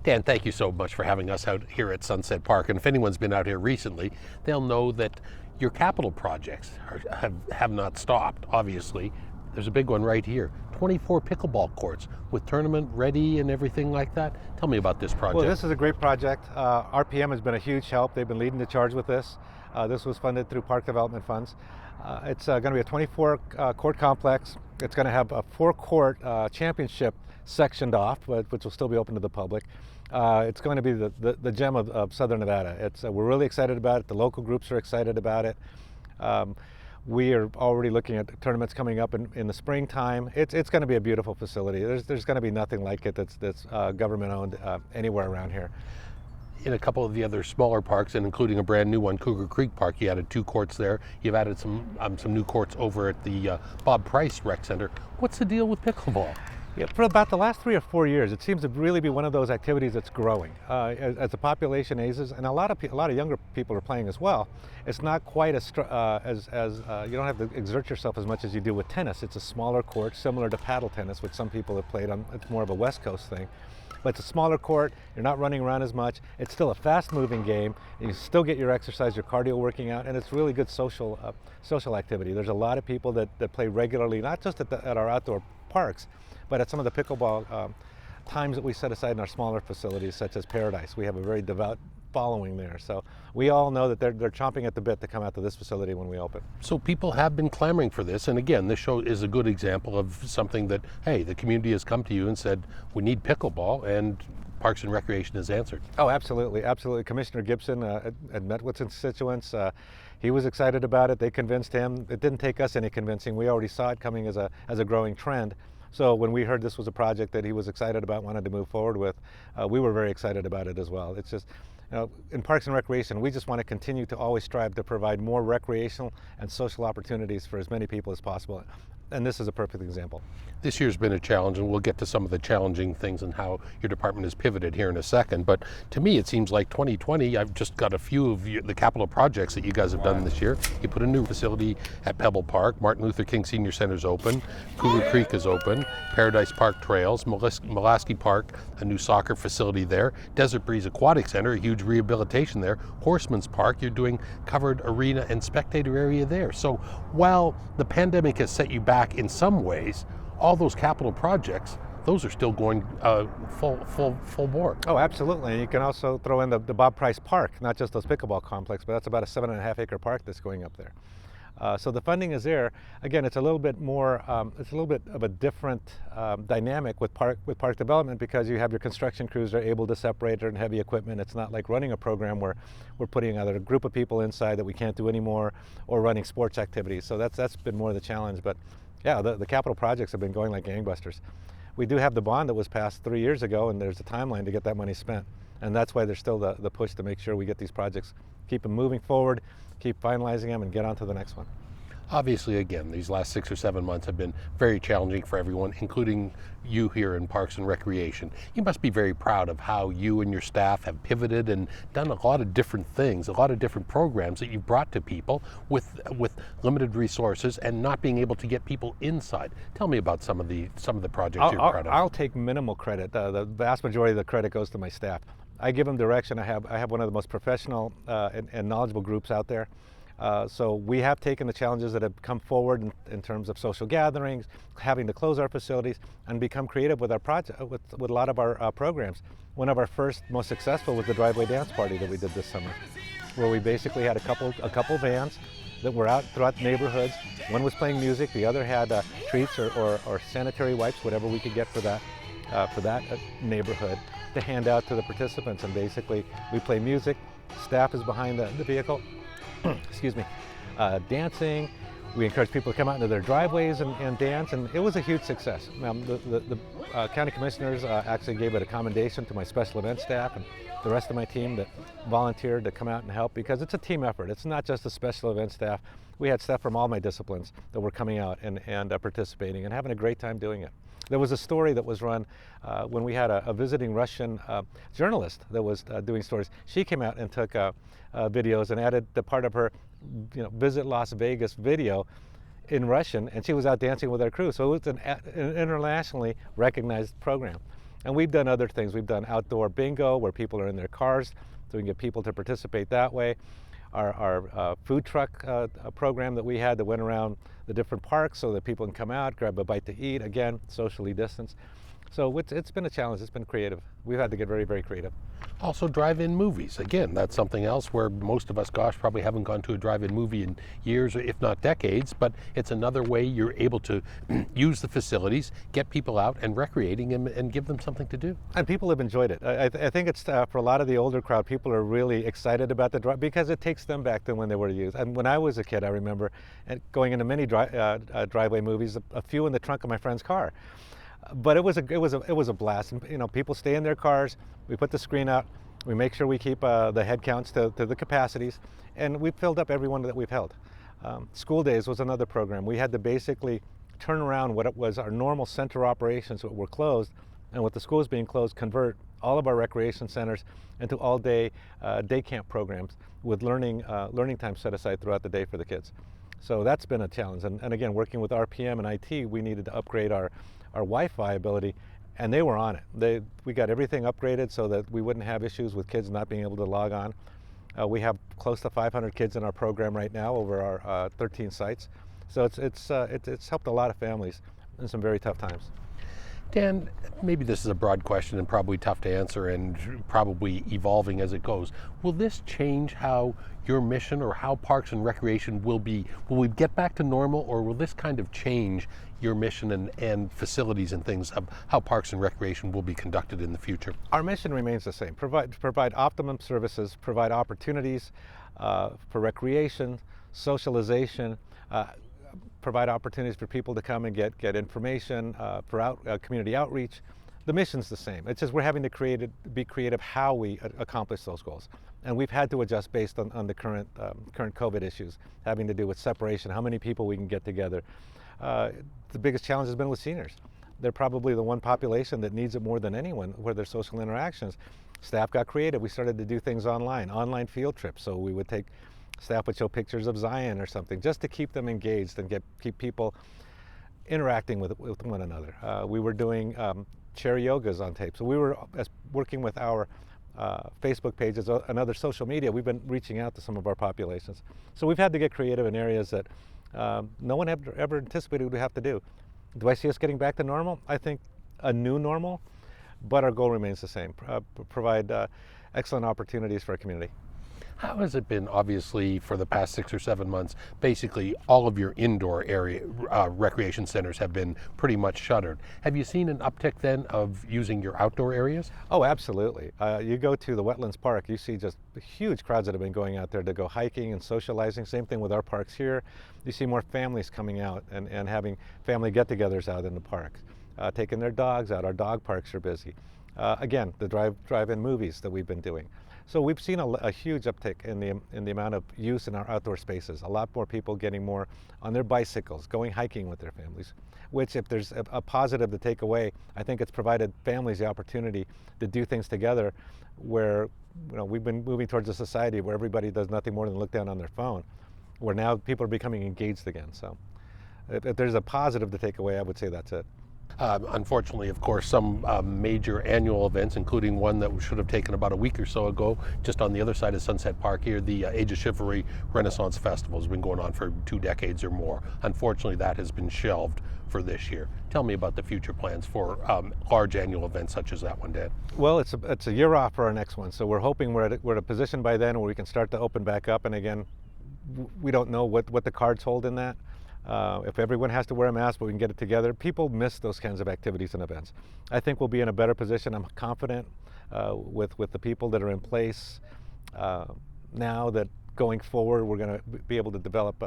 Dan, thank you so much for having us out here at Sunset Park. And if anyone's been out here recently, they'll know that your capital projects have not stopped, obviously. There's a big one right here, 24 pickleball courts with tournament ready and everything like that. Tell me about this project. Well, this is a great project. RPM has been a huge help. They've been leading the charge with this. This was funded through park development funds. It's going to be a 24 court complex. It's going to have a 4-court championship sectioned off, which will still be open to the public. It's going to be the gem of Southern Nevada. We're really excited about it. The local groups are excited about it. We are already looking at tournaments coming up in the springtime. It's going to be a beautiful facility. There's going to be nothing like it that's government owned anywhere around here. In a couple of the other smaller parks, and including a brand new one, Cougar Creek Park, you added 2 courts there. You've added some new courts over at the Bob Price Rec Center. What's the deal with pickleball? Yeah, for about the last 3 or 4 years, it seems to really be one of those activities that's growing. As the population ages, and a lot of younger people are playing as well, it's not quite as you don't have to exert yourself as much as you do with tennis. It's a smaller court, similar to paddle tennis, which some people have played on. It's more of a West Coast thing. But it's a smaller court, you're not running around as much. It's still a fast-moving game. You still get your exercise, your cardio working out, and it's really good social activity. There's a lot of people that play regularly, not just at our outdoor parks, but at some of the pickleball times that we set aside in our smaller facilities, such as Paradise. We have a very devout following there. So we all know that they're chomping at the bit to come out to this facility when we open. So people have been clamoring for this, and again, this show is a good example of something that, hey, the community has come to you and said, we need pickleball, and Parks and Recreation has answered. Oh, absolutely, absolutely. Commissioner Gibson had met with constituents. He was excited about it. They convinced him. It didn't take us any convincing. We already saw it coming as a growing trend. So when we heard this was a project that he was excited about, wanted to move forward with, we were very excited about it as well. It's just, in Parks and Recreation, we just want to continue to always strive to provide more recreational and social opportunities for as many people as possible. And this is a perfect example. This year's been a challenge, and we'll get to some of the challenging things and how your department has pivoted here in a second. But to me, it seems like 2020, I've just got a few of the capital projects that you guys have done this year. You put a new facility at Pebble Park. Martin Luther King Senior Center is open. Cougar Creek is open. Paradise Park Trails. Mulaski Park, a new soccer facility there. Desert Breeze Aquatic Center, a huge rehabilitation there. Horseman's Park, you're doing covered arena and spectator area there. So while the pandemic has set you back in some ways, all those capital projects, those are still going full bore. Oh, absolutely. And you can also throw in the Bob Price Park, not just those pickleball complex, but that's about a 7.5 acre park that's going up there. So the funding is there. Again, it's a little bit more, it's a little bit of a different dynamic with park development, because you have your construction crews that are able to separate and heavy equipment. It's not like running a program where we're putting either a group of people inside that we can't do anymore, or running sports activities. So that's been more the challenge. But yeah, the capital projects have been going like gangbusters. We do have the bond that was passed 3 years ago, and there's a timeline to get that money spent. And that's why there's still the push to make sure we get these projects, keep them moving forward, keep finalizing them, and get on to the next one. Obviously, again, these last 6 or 7 months have been very challenging for everyone, including you here in Parks and Recreation. You must be very proud of how you and your staff have pivoted and done a lot of different things, a lot of different programs that you've brought to people with limited resources and not being able to get people inside. Tell me about some of the projects you're proud of. I'll take minimal credit. The vast majority of the credit goes to my staff. I give them direction. I have one of the most professional and knowledgeable groups out there. So we have taken the challenges that have come forward in terms of social gatherings, having to close our facilities, and become creative with our project, with a lot of our programs. One of our first, most successful was the driveway dance party that we did this summer, where we basically had a couple vans that were out throughout the neighborhoods. One was playing music, the other had treats or sanitary wipes, whatever we could get for that neighborhood, to hand out to the participants. And basically, we play music. Staff is behind the vehicle. Excuse me, dancing. We encourage people to come out into their driveways and dance, and it was a huge success. The county commissioners actually gave it a commendation to my special events staff and the rest of my team that volunteered to come out and help, because it's a team effort. It's not just the special events staff. We had staff from all my disciplines that were coming out and participating and having a great time doing it. There was a story that was run when we had a visiting Russian journalist that was doing stories. She came out and took videos and added the part of her Visit Las Vegas video in Russian, and she was out dancing with our crew. So it was an internationally recognized program. And we've done other things. We've done outdoor bingo where people are in their cars, so we can get people to participate that way. Our food truck program that we had that went around the different parks so that people can come out, grab a bite to eat, again, socially distanced. So it's been a challenge. It's been creative. We've had to get very, very creative. Also, drive-in movies. Again, that's something else where most of us, gosh, probably haven't gone to a drive-in movie in years, if not decades, but it's another way you're able to use the facilities, get people out and recreating and give them something to do. And people have enjoyed it. I think it's for a lot of the older crowd, people are really excited about the drive because it takes them back to when they were youth. And when I was a kid, I remember going into many driveway movies, a few in the trunk of my friend's car. But it was a blast. And, you know, people stay in their cars. We put the screen out. We make sure we keep the head counts to the capacities, and we filled up every one that we've held. School Days was another program. We had to basically turn around what it was our normal center operations that were closed, and with the schools being closed, convert all of our recreation centers into all-day day camp programs with learning time set aside throughout the day for the kids. So that's been a challenge. And again, working with RPM and IT, we needed to upgrade our Wi-Fi ability, and they were on it. We got everything upgraded so that we wouldn't have issues with kids not being able to log on. We have close to 500 kids in our program right now over our 13 sites. So it's helped a lot of families in some very tough times. Dan, maybe this is a broad question and probably tough to answer and probably evolving as it goes. Will this change how your mission or how Parks and Recreation will be? Will we get back to normal, or will this kind of change your mission and facilities and things of how Parks and Recreation will be conducted in the future? Our mission remains the same. Provide optimum services, provide opportunities for recreation, socialization, provide opportunities for people to come and get information for community outreach. The mission's the same. It's just we're having to be creative how we accomplish those goals. And we've had to adjust based on the current COVID issues, having to do with separation, how many people we can get together. The biggest challenge has been with seniors. They're probably the one population that needs it more than anyone, where there's social interactions. Staff got creative. We started to do things online field trips. So we would staff would show pictures of Zion or something just to keep them engaged and keep people interacting with one another. We were doing chair yogas on tape. So we were working with our Facebook pages and other social media. We've been reaching out to some of our populations. So we've had to get creative in areas that no one ever anticipated we'd have to do. Do I see us getting back to normal? I think a new normal, but our goal remains the same, provide excellent opportunities for our community. How has it been, obviously, for the past 6 or 7 months? Basically, all of your indoor area recreation centers have been pretty much shuttered. Have you seen an uptick then of using your outdoor areas? Oh, absolutely. You go to the Wetlands Park, you see just huge crowds that have been going out there to go hiking and socializing. Same thing with our parks here. You see more families coming out and having family get-togethers out in the park, taking their dogs out. Our dog parks are busy. Again, the drive-in movies that we've been doing. So we've seen a huge uptick in the amount of use in our outdoor spaces. A lot more people getting more on their bicycles, going hiking with their families, which if there's a positive to take away, I think it's provided families the opportunity to do things together where, you know, we've been moving towards a society where everybody does nothing more than look down on their phone, where now people are becoming engaged again. So if there's a positive to take away, I would say that's it. Unfortunately, of course, some major annual events, including one that should have taken about a week or so ago, just on the other side of Sunset Park here, the Age of Chivalry Renaissance Festival has been going on for 2 decades or more. Unfortunately, that has been shelved for this year. Tell me about the future plans for large annual events such as that one, Dan. Well, it's a year off for our next one, so we're hoping we're at a position by then where we can start to open back up. And again, we don't know what the cards hold in that. If everyone has to wear a mask, but we can get it together, people miss those kinds of activities and events. I think we'll be in a better position. I'm confident with the people that are in place now that going forward, we're going to be able to develop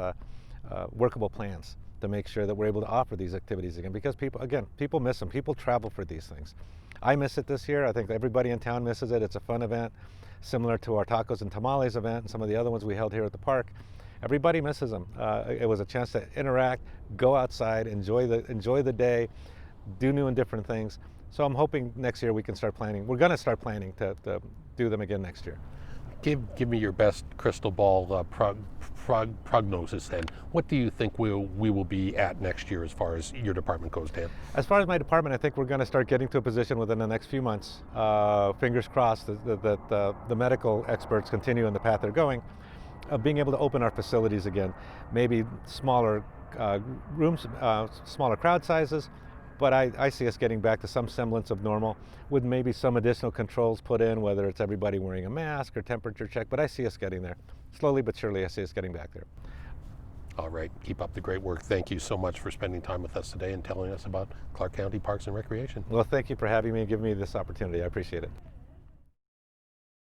workable plans to make sure that we're able to offer these activities again. Because people miss them. People travel for these things. I miss it this year. I think everybody in town misses it. It's a fun event, similar to our Tacos and Tamales event and some of the other ones we held here at the park. Everybody misses them. It was a chance to interact, go outside, enjoy the day, do new and different things. So I'm hoping next year we can start planning. We're going to start planning to do them again next year. Give me your best crystal ball prognosis then? What do you think we will be at next year as far as your department goes, Dan? As far as my department, I think we're going to start getting to a position within the next few months, fingers crossed that the medical experts continue in the path they're going, of being able to open our facilities again. Maybe smaller rooms, smaller crowd sizes, but I see us getting back to some semblance of normal with maybe some additional controls put in, whether it's everybody wearing a mask or temperature check, but I see us getting there. Slowly but surely, I see us getting back there. All right, keep up the great work. Thank you so much for spending time with us today and telling us about Clark County Parks and Recreation. Well, thank you for having me and giving me this opportunity. I appreciate it.